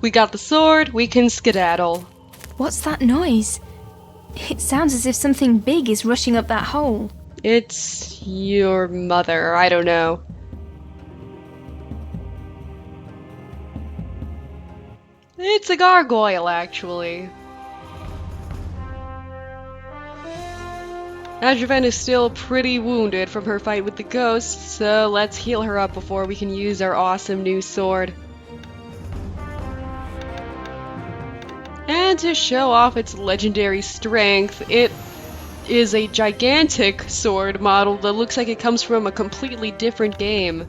We got the sword, we can skedaddle. What's that noise? It sounds as if something big is rushing up that hole. It's your mother, I don't know. It's a gargoyle, actually. Neverend is still pretty wounded from her fight with the ghost, so let's heal her up before we can use our awesome new sword. And to show off its legendary strength, it is a gigantic sword model that looks like it comes from a completely different game.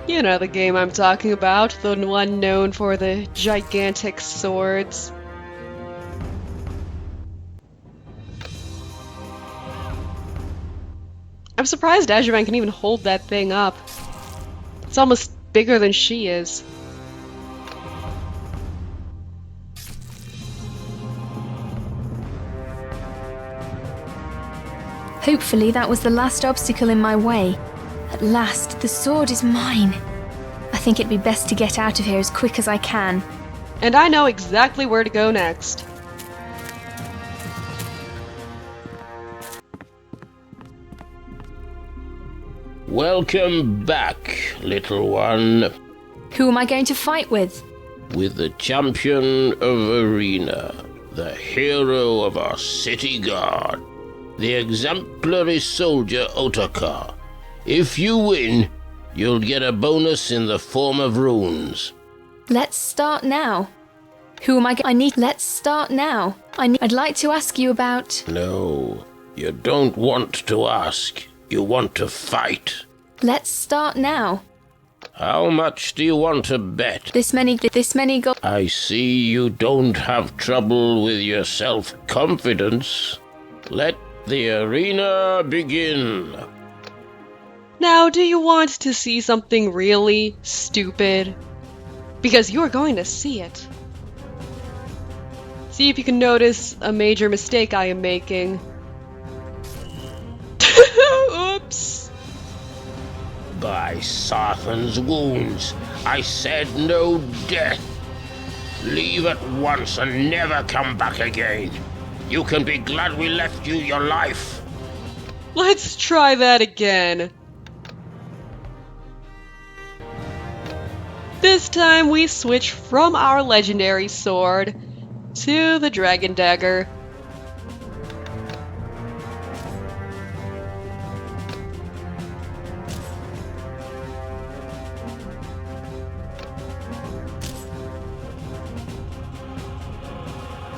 You know the game I'm talking about, the one known for the gigantic swords. I'm surprised Neverend can even hold that thing up. It's almost bigger than she is. Hopefully that was the last obstacle in my way. At last, the sword is mine. I think it'd be best to get out of here as quick as I can. And I know exactly where to go next. Welcome back, little one. Who am I going to fight with? With the champion of Arena, the hero of our city guard, the exemplary soldier Otaka. If you win, you'll get a bonus in the form of runes. Let's start now. Who am I Let's start now. I'd like to ask you about... No, you don't want to ask. You want to fight. Let's start now. How much do you want to bet? This many gold. I see you don't have trouble with your self-confidence. Let the arena begin. Now, do you want to see something really stupid? Because you're going to see it. See if you can notice a major mistake I am making. Oops. By Sarthan's wounds, I said no death. Leave at once and never come back again. You can be glad we left you your life. Let's try that again. This time we switch from our legendary sword to the dragon dagger.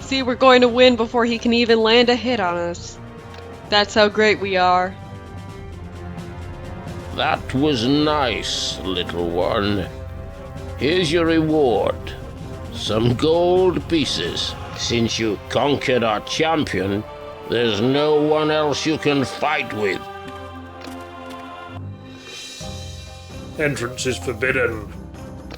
See, we're going to win before he can even land a hit on us. That's how great we are. That was nice, little one. Here's your reward. Some gold pieces. Since you conquered our champion, there's no one else you can fight with. Entrance is forbidden.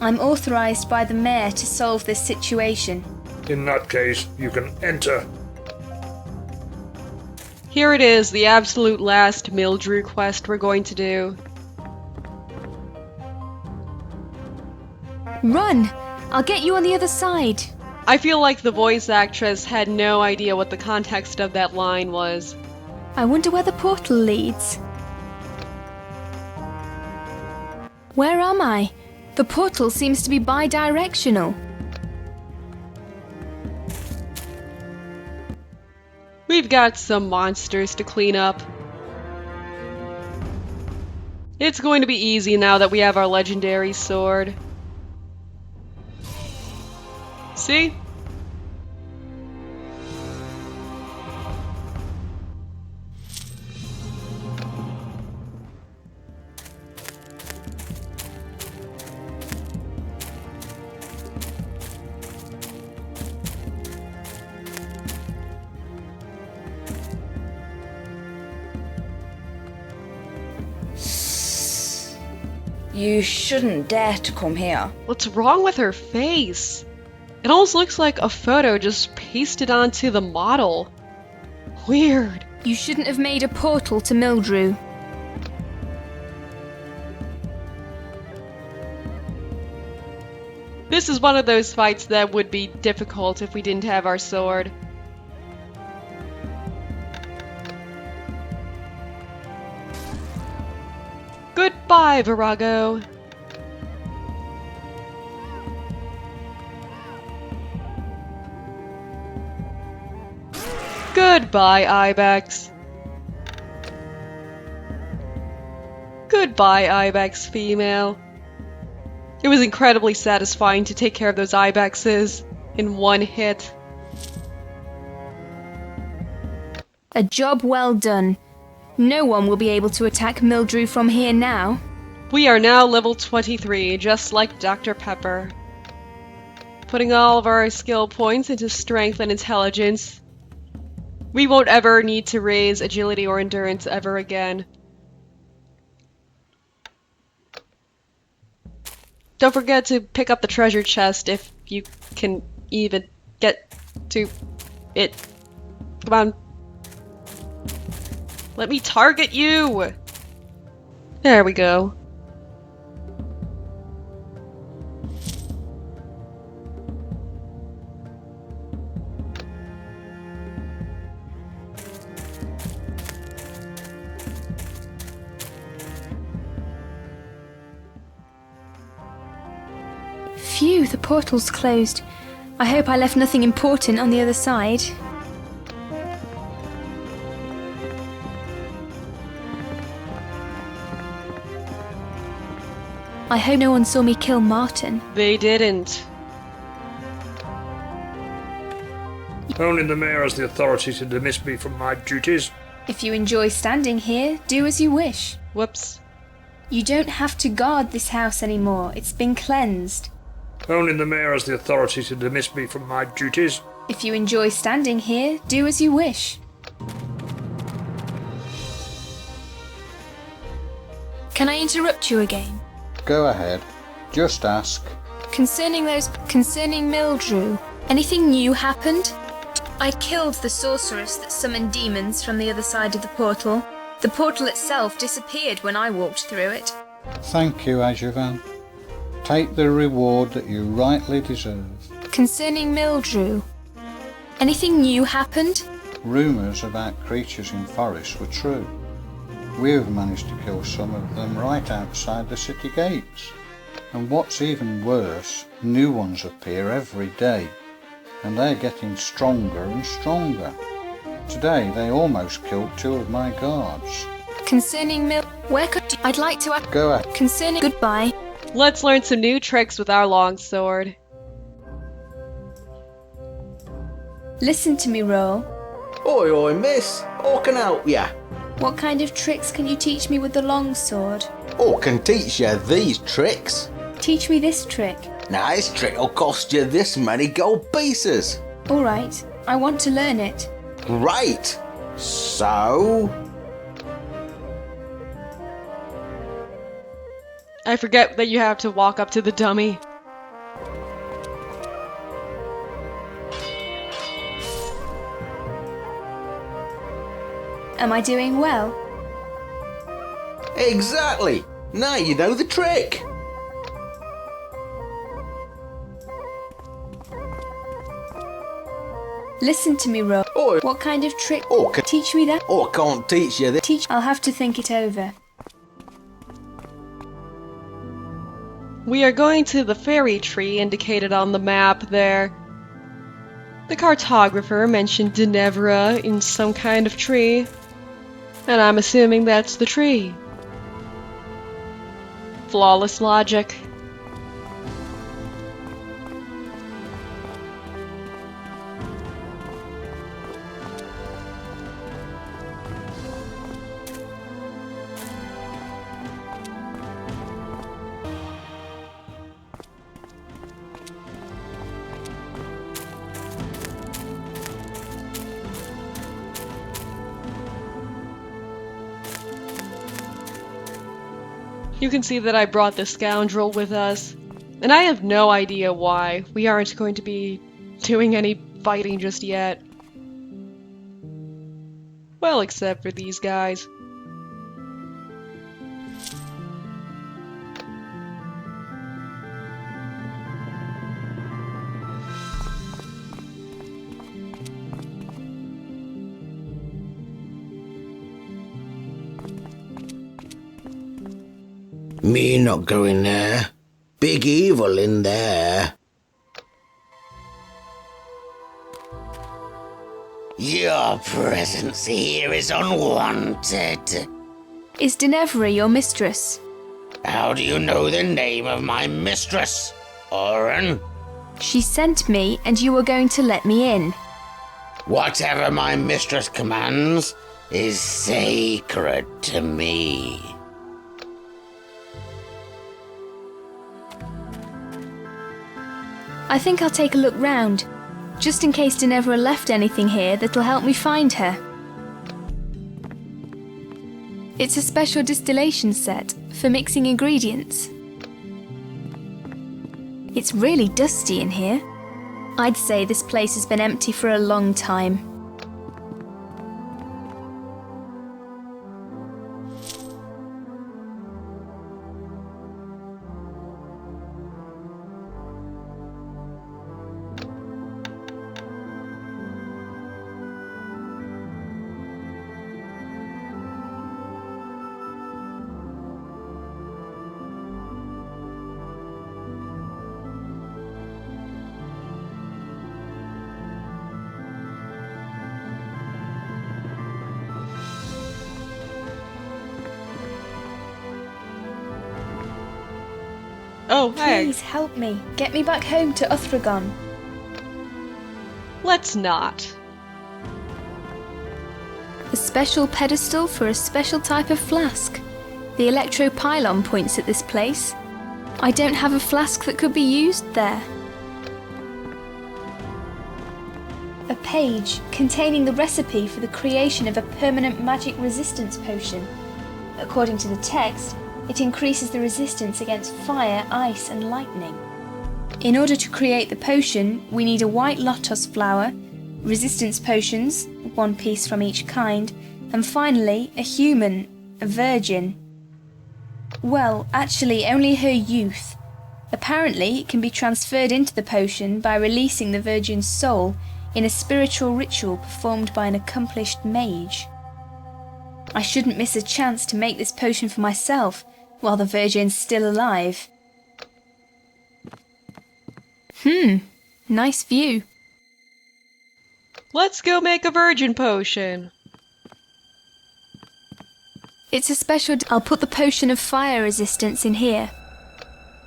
I'm authorized by the mayor to solve this situation. In that case, you can enter. Here it is, the absolute last Mildrew quest we're going to do. Run! I'll get you on the other side. I feel like the voice actress had no idea what the context of that line was. I wonder where the portal leads. Where am I? The portal seems to be bi-directional. We've got some monsters to clean up. It's going to be easy now that we have our legendary sword. See? You shouldn't dare to come here. What's wrong with her face? It almost looks like a photo just pasted onto the model. Weird. You shouldn't have made a portal to Mildrew. This is one of those fights that would be difficult if we didn't have our sword. Goodbye, Virago. Goodbye, Ibex. Goodbye, Ibex female. It was incredibly satisfying to take care of those Ibexes in one hit. A job well done. No one will be able to attack Mildrew from here now. We are now level 23, just like Dr. Pepper. Putting all of our skill points into strength and intelligence. We won't ever need to raise agility or endurance ever again. Don't forget to pick up the treasure chest if you can even get to it. Come on. Let me target you! There we go. Phew, the portal's closed. I hope I left nothing important on the other side. I hope no one saw me kill Martin. They didn't. Only the mayor has the authority to dismiss me from my duties. If you enjoy standing here, do as you wish. Whoops. You don't have to guard this house anymore. It's been cleansed. Only the mayor has the authority to dismiss me from my duties. If you enjoy standing here, do as you wish. Can I interrupt you again? Go ahead. Just ask. Concerning Mildrew, anything new happened? I killed the sorceress that summoned demons from the other side of the portal. The portal itself disappeared when I walked through it. Thank you, Ajavan. Take the reward that you rightly deserve. Concerning Mildrew, anything new happened? Rumours about creatures in forests were true. We have managed to kill some of them right outside the city gates. And what's even worse, new ones appear every day. And they're getting stronger and stronger. Today they almost killed 2 of my guards. Concerning where could I'd like to ask. Go ahead. Concerning goodbye. Let's learn some new tricks with our longsword. Listen to me, Roll. Oi, oi, miss. I can help ya. What kind of tricks can you teach me with the longsword? I can teach you these tricks. Teach me this trick. Now, this trick will cost you this many gold pieces. All right, I want to learn it. Great. So... I forget that you have to walk up to the dummy. Am I doing well? Exactly. Now you know the trick. Listen to me, Ro. Oi. What kind of trick? Okay. Teach me that. I can't teach you this. I'll have to think it over. We are going to the fairy tree indicated on the map there. The cartographer mentioned Neverend in some kind of tree, and I'm assuming that's the tree. Flawless logic. You can see that I brought the scoundrel with us, and I have no idea why. We aren't going to be doing any fighting just yet. Well, except for these guys. Me not going there. Big evil in there. Your presence here is unwanted. Is Ginevra your mistress? How do you know the name of my mistress, Oren? She sent me and you were going to let me in. Whatever my mistress commands is sacred to me. I think I'll take a look round, just in case Ginevra left anything here that'll help me find her. It's a special distillation set for mixing ingredients. It's really dusty in here. I'd say this place has been empty for a long time. Oh, hey. Please help me. Get me back home to Uthragon. Let's not. A special pedestal for a special type of flask. The electropylon points at this place. I don't have a flask that could be used there. A page containing the recipe for the creation of a permanent magic resistance potion. According to the text, it increases the resistance against fire, ice, and lightning. In order to create the potion, we need a white lotus flower, resistance potions, 1 piece from each kind, and finally, a human, a virgin. Well, actually, only her youth. Apparently, it can be transferred into the potion by releasing the virgin's soul in a spiritual ritual performed by an accomplished mage. I shouldn't miss a chance to make this potion for myself while the virgin's still alive. Nice view. Let's go make a virgin potion. It's a special... I'll put the potion of fire resistance in here.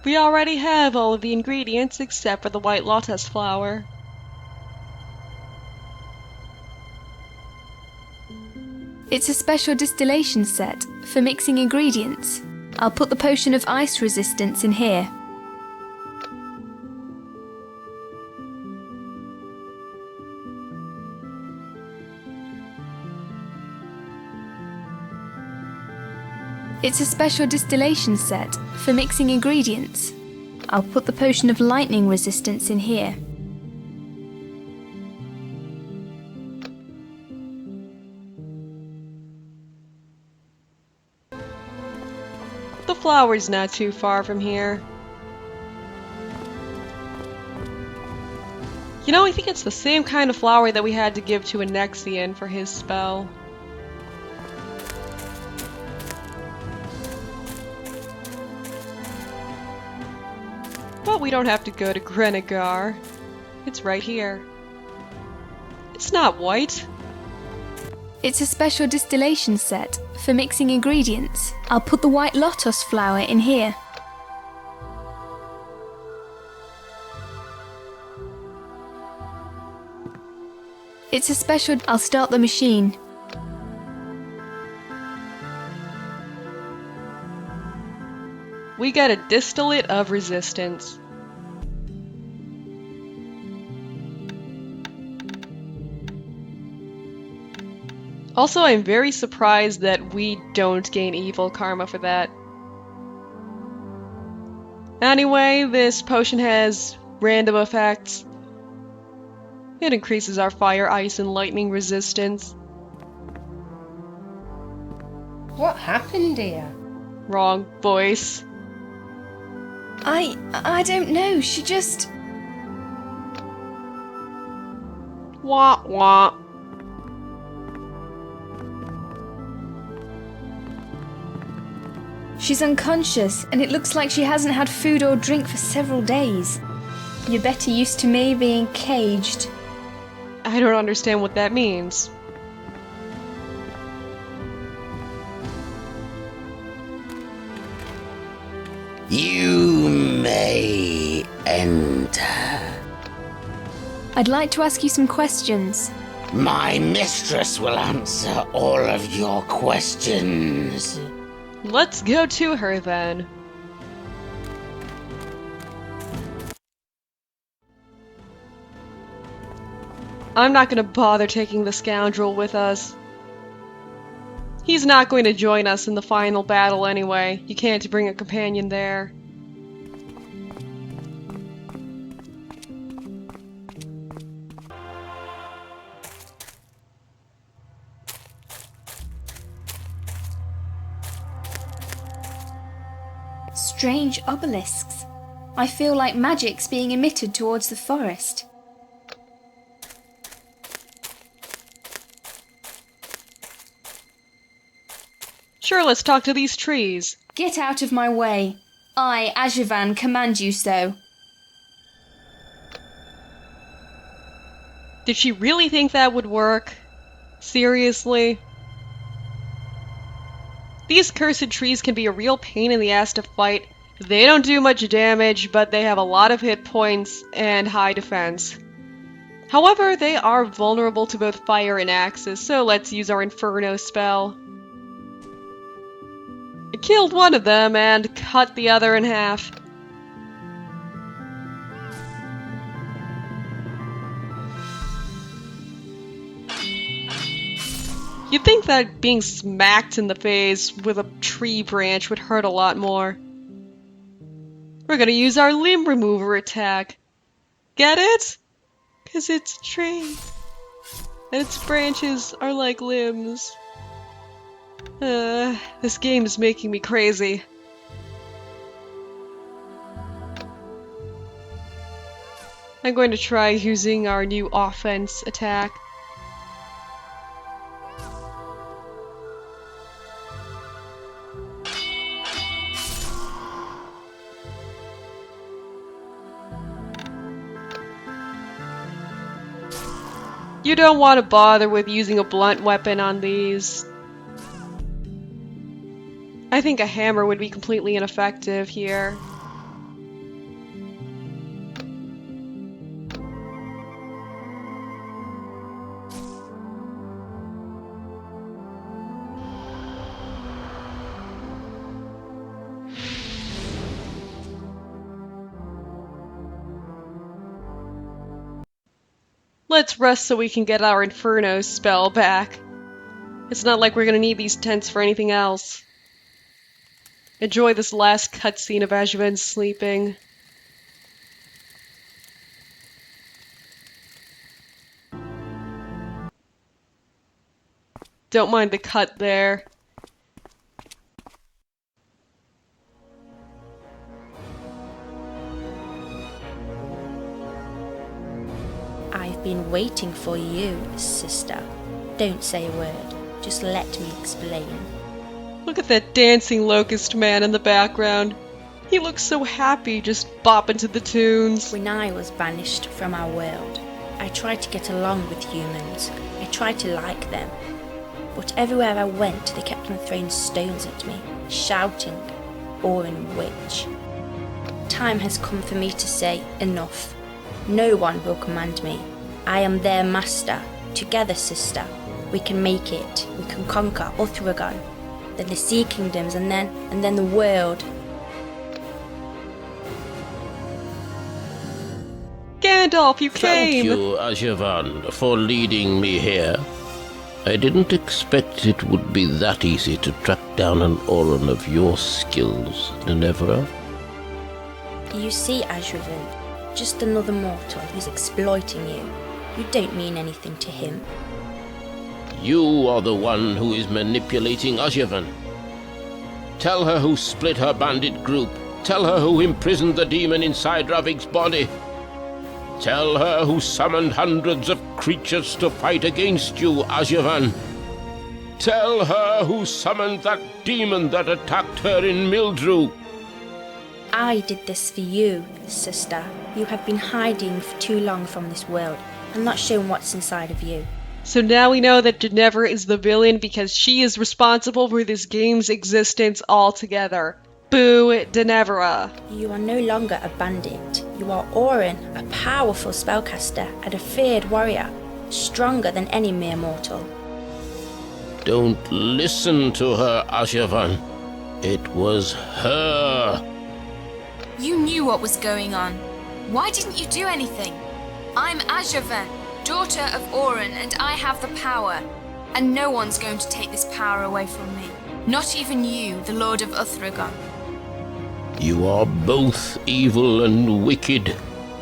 We already have all of the ingredients except for the white lotus flower. It's a special distillation set for mixing ingredients. I'll put the potion of ice resistance in here. It's a special distillation set for mixing ingredients. I'll put the potion of lightning resistance in here. The flower's not too far from here. You know, I think it's the same kind of flower that we had to give to Anexian for his spell. But we don't have to go to Grenegar. It's right here. It's not white. It's a special distillation set for mixing ingredients. I'll put the white lotus flower in here. It's a special... I'll start the machine. We got a distillate of resistance. Also, I'm very surprised that we don't gain evil karma for that. Anyway, this potion has random effects. It increases our fire, ice, and lightning resistance. What happened here? Wrong voice. I don't know, she just... Wah wah. She's unconscious, and it looks like she hasn't had food or drink for several days. You're better used to me being caged. I don't understand what that means. You may enter. I'd like to ask you some questions. My mistress will answer all of your questions. Let's go to her then. I'm not gonna bother taking the scoundrel with us. He's not going to join us in the final battle anyway. You can't bring a companion there. Strange obelisks. I feel like magic's being emitted towards the forest. Sure, let's talk to these trees. Get out of my way. I, Ajavan, command you so. Did she really think that would work? Seriously? These cursed trees can be a real pain in the ass to fight. They don't do much damage, but they have a lot of hit points and high defense. However, they are vulnerable to both fire and axes, so let's use our Inferno spell. I killed one of them and cut the other in half. You'd think that being smacked in the face with a tree branch would hurt a lot more. We're gonna use our limb remover attack. Get it? 'Cause it's a tree. And its branches are like limbs. This game is making me crazy. I'm going to try using our new offense attack. You don't want to bother with using a blunt weapon on these. I think a hammer would be completely ineffective here. Let's rest so we can get our Inferno spell back. It's not like we're gonna need these tents for anything else. Enjoy this last cutscene of Ajavan sleeping. Don't mind the cut there. I've been waiting for you, sister. Don't say a word. Just let me explain. Look at that dancing locust man in the background. He looks so happy just bopping to the tunes. When I was banished from our world, I tried to get along with humans. I tried to like them. But everywhere I went, they kept on throwing stones at me, shouting, "Orin witch." Time has come for me to say enough. No one will command me. I am their master. Together, sister, we can make it. We can conquer Uthragon, then the Sea Kingdoms, and then the world. Gandalf, you Thank came! you, Ajavan, for leading me here. I didn't expect it would be that easy to track down an Orin of your skills, Neverend. You see, Ashravan, just another mortal who's exploiting you. You don't mean anything to him. You are the one who is manipulating Ajavan. Tell her who split her bandit group. Tell her who imprisoned the demon inside Ravik's body. Tell her who summoned hundreds of creatures to fight against you, Ajavan. Tell her who summoned that demon that attacked her in Mildrew. I did this for you, sister. You have been hiding for too long from this world and not showing what's inside of you. So now we know that Ginevra is the villain because she is responsible for this game's existence altogether. Boo, Ginevra. You are no longer a bandit. You are Orin, a powerful spellcaster and a feared warrior, stronger than any mere mortal. Don't listen to her, Ashavan. It was her. You knew what was going on. Why didn't you do anything? I'm Ajaven, daughter of Orin, and I have the power. And no one's going to take this power away from me. Not even you, the Lord of Uthragon. You are both evil and wicked,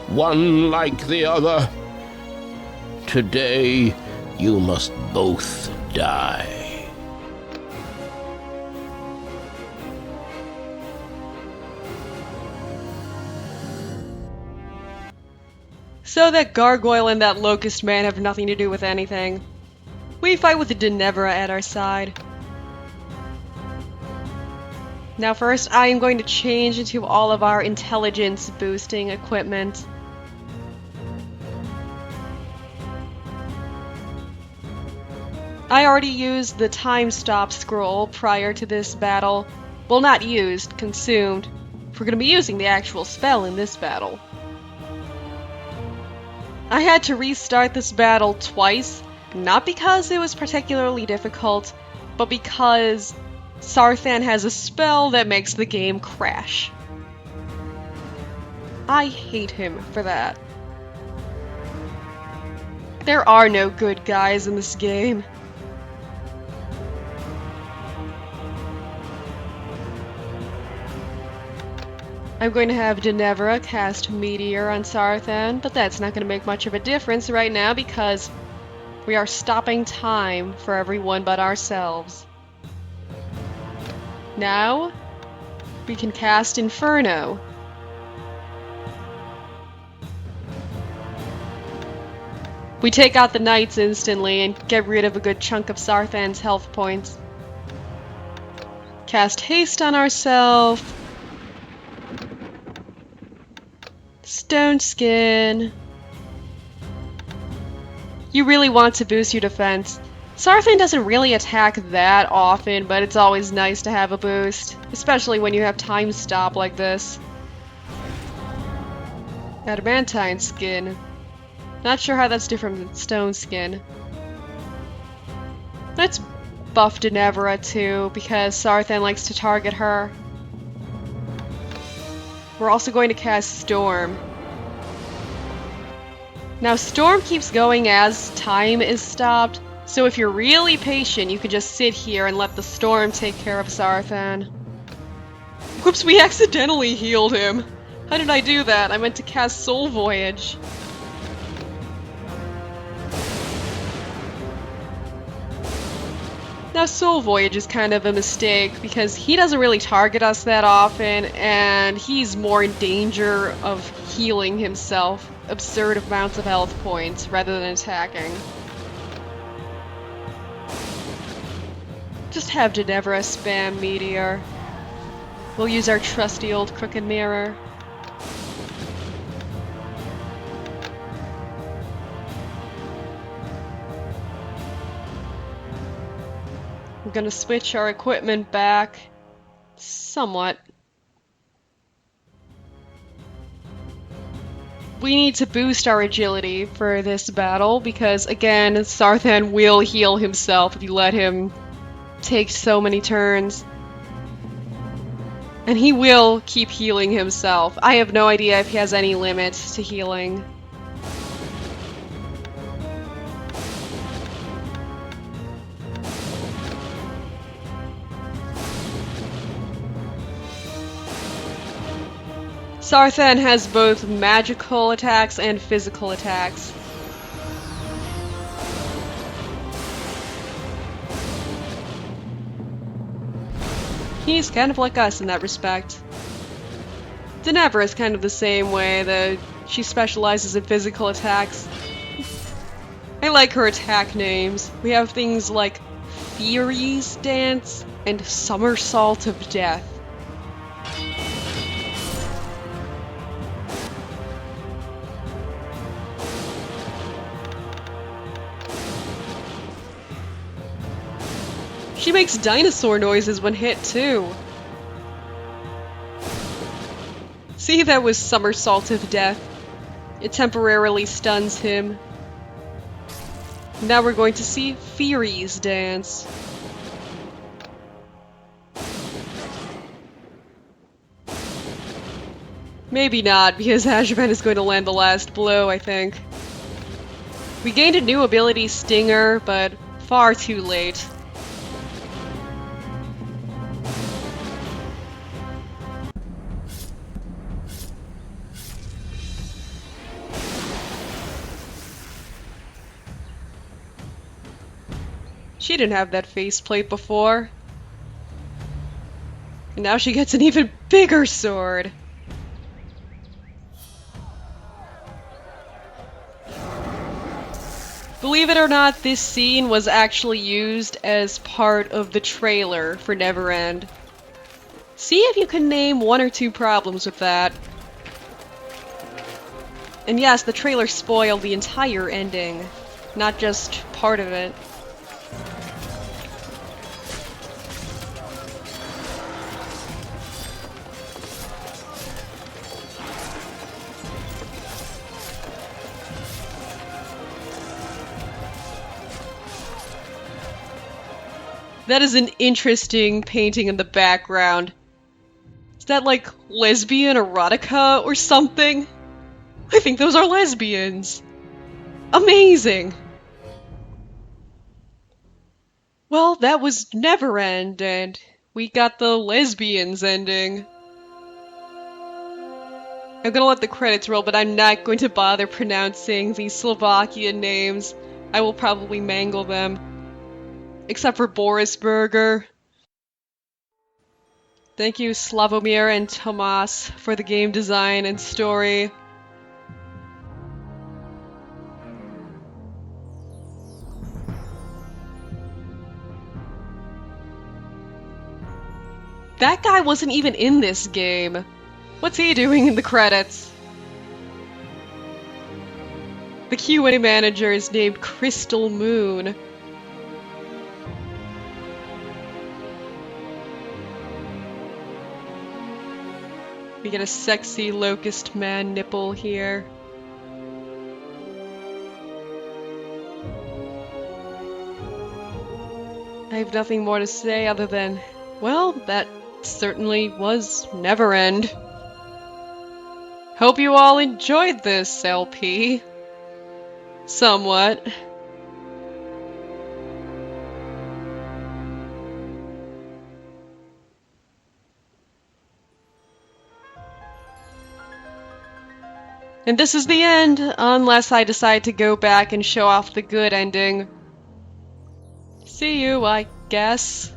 one like the other. Today, you must both die. So that gargoyle and that locust man have nothing to do with anything. We fight with the Ginevra at our side. Now first, I am going to change into all of our intelligence boosting equipment. I already used the time stop scroll prior to this battle. Well, not used, consumed. We're going to be using the actual spell in this battle. I had to restart this battle twice, not because it was particularly difficult, but because Sarthan has a spell that makes the game crash. I hate him for that. There are no good guys in this game. I'm going to have Ginevra cast Meteor on Sarthan, but that's not going to make much of a difference right now because we are stopping time for everyone but ourselves. Now, we can cast Inferno. We take out the knights instantly and get rid of a good chunk of Sarthan's health points. Cast Haste on ourselves. Stone Skin. You really want to boost your defense. Sarthan doesn't really attack that often, but it's always nice to have a boost, especially when you have time stop like this. Adamantine Skin. Not sure how that's different than Stone Skin. Let's buff Ginevra too, because Sarthan likes to target her. We're also going to cast Storm. Now Storm keeps going as time is stopped, so if you're really patient, you can just sit here and let the Storm take care of Sarthan. Whoops, we accidentally healed him. How did I do that? I meant to cast Soul Voyage. Now Soul Voyage is kind of a mistake because he doesn't really target us that often and he's more in danger of healing himself absurd amounts of health points rather than attacking. Just have Ginevra spam Meteor. We'll use our trusty old Crooked Mirror. We're gonna switch our equipment back somewhat. We need to boost our agility for this battle because, again, Sarthan will heal himself if you let him take so many turns. And he will keep healing himself. I have no idea if he has any limit to healing. Sarthan has both magical attacks and physical attacks. He's kind of like us in that respect. Ginevra is kind of the same way, though she specializes in physical attacks. I like her attack names. We have things like Furies Dance and Somersault of Death. She makes dinosaur noises when hit, too. See, that was Somersault of Death. It temporarily stuns him. Now we're going to see Furies Dance. Maybe not, because Ashvan is going to land the last blow, I think. We gained a new ability, Stinger, but far too late. She didn't have that faceplate before. And now she gets an even bigger sword. Believe it or not, this scene was actually used as part of the trailer for Neverend. See if you can name one or two problems with that. And yes, the trailer spoiled the entire ending, not just part of it. That is an interesting painting in the background. Is that like lesbian erotica or something? I think those are lesbians. Amazing! Well, that was Neverend, and we got the lesbians ending. I'm gonna let the credits roll, but I'm not going to bother pronouncing these Slovakian names. I will probably mangle them. Except for Boris Burger. Thank you, Slavomir and Tomas, for the game design and story. That guy wasn't even in this game. What's he doing in the credits? The QA manager is named Crystal Moon. We get a sexy locust man nipple here. I have nothing more to say other than, well, that certainly was Neverend. Hope you all enjoyed this LP. Somewhat. And this is the end, unless I decide to go back and show off the good ending. See you, I guess.